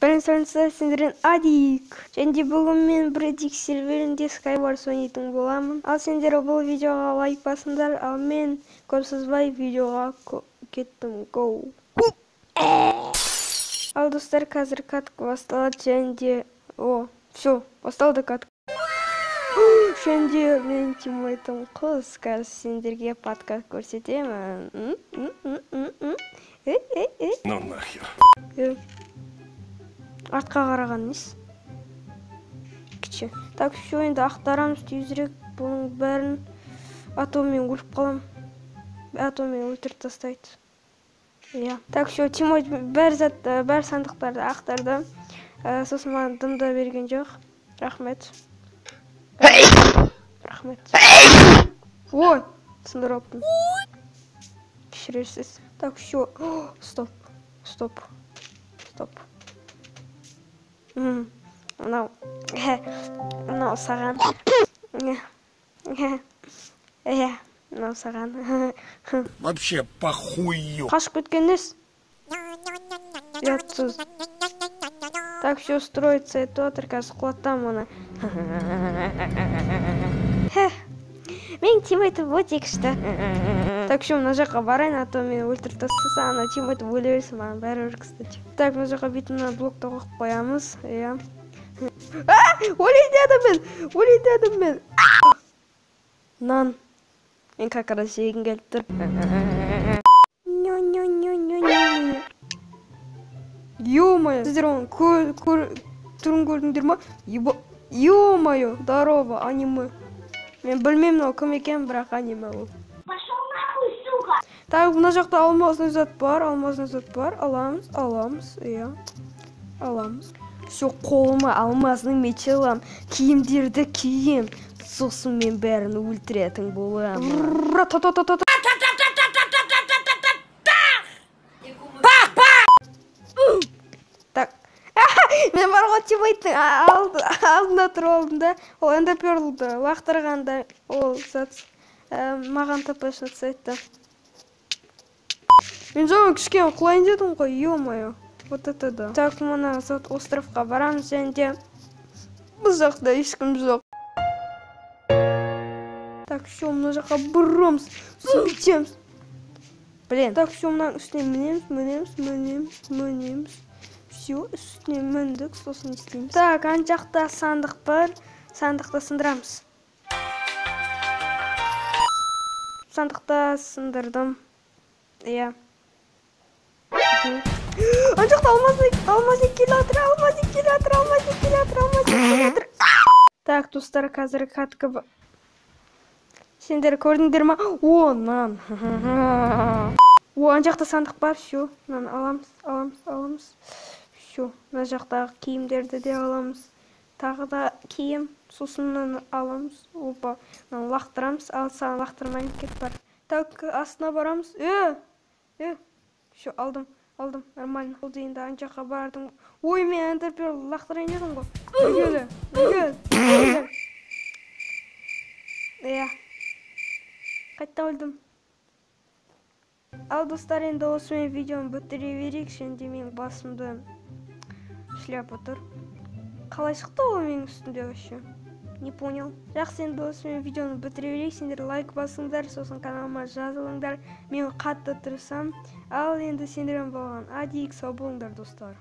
Бірінші сендерден Адик. Және бүгін мен Бредик серверінде Skywars ойнайтын боламын. Ал сендер бұл видеоға лайк басыңдар, ал мен көп созбай видеоға кеттім. Go! Ал достар, қазір катка басталады және все, басталды катка. Шенде мен тимейтім қыз, қазір сендерге подкаст көрсетемін. Ну нахер. Артқа қараған нес? Кіші. Так, все, енді ақтарамыз тезірек. Бұның бәрін атоммен өліп қалам. Атоммен өлтіріп тастайды. Так, все, Тимой бәр сандықтарды ақтарды. Сосын маған дымда берген жоқ. Рахмет. Рахмет. Ой, сындырыппын. Кішірерсіз. Так, все. Стоп. Мынау саған. Мынау саған. Вообще похую. Қашып кеткеннес? Ұятсыз. Так, все строится, это қазір құлаттам оны. Мен тимейтім өте күшті. Так, все, мына жаққа барайын, а то мені өлтіріп тастаса, ана тимейтім өле берсін, маған бәрібір, кстати. Так, мына жаққа бетімді блокта қойып қоямыз. Өлейді мен. Нан. Мен как раз жегім келіп тұр. Ё-моё, сіздер оның түрін көрдіңдер ма? Ё-моё, здорово, аниме. Мен білмеймін ол кім екен, бірақ аниме ол. Пошел нахуй, сука! Так, мына жақта алмазный зат бар, аламыз, аламыз. Все, қолыма алмазның меч алам, киімдерді кием, сосын мен бәрін өлтіретін боламын. Так, мен бар ғой тимейттің алдында тұр алдында, ол эндерперлді лақтырғанда ол зат маған тпшны цайтты. Мен жоғын кішкен құлайын дедім ғой, ё-моё. Вот это да. Так, мына зат островқа барамыз және бұл жақта ешкім жоқ. Так, все, мына жаққа бұрамыз, сөйтеміз. Блин, так, все, мына үстіне мінеміз. Все, үстіне міндік, сосын істейміз. Так, ан жақта сандық бар, сандықты сындырамыз. Сандықта сындырдым. Ан жақта алмазик келатыр. Так, достар, қазір катка бар. Сендер көрдіңдер ма? Нан. Ан жақта сандық бар, все. Нан аламыз. Все, мына жақтағы киімдерді де аламыз. Тағы да киім, сосын аламыз. Опа, лақтырамыз, ал саған лақтырмайын кет бар. Так, астына барамыз. Все, алдым, нормально. Ол дейінді ан жаққа бардым. Ой, мен эндерпер лақтырайын едім ғой. Өгелі. Қайтта өлдім. Ал достар, енді осымен видеоны бітіре берейік, және мен басымды шляпа тұр. Қалай шықты ол менің үстінде вообще? Не понял. Жақсы, енді осымен видеоны бітіре берейік, сендер лайк басыңдар, сосын каналыма жазылыңдар. Мен қатты тырысам. Ал енді сендермен болған Адик, сау болыңдар достар.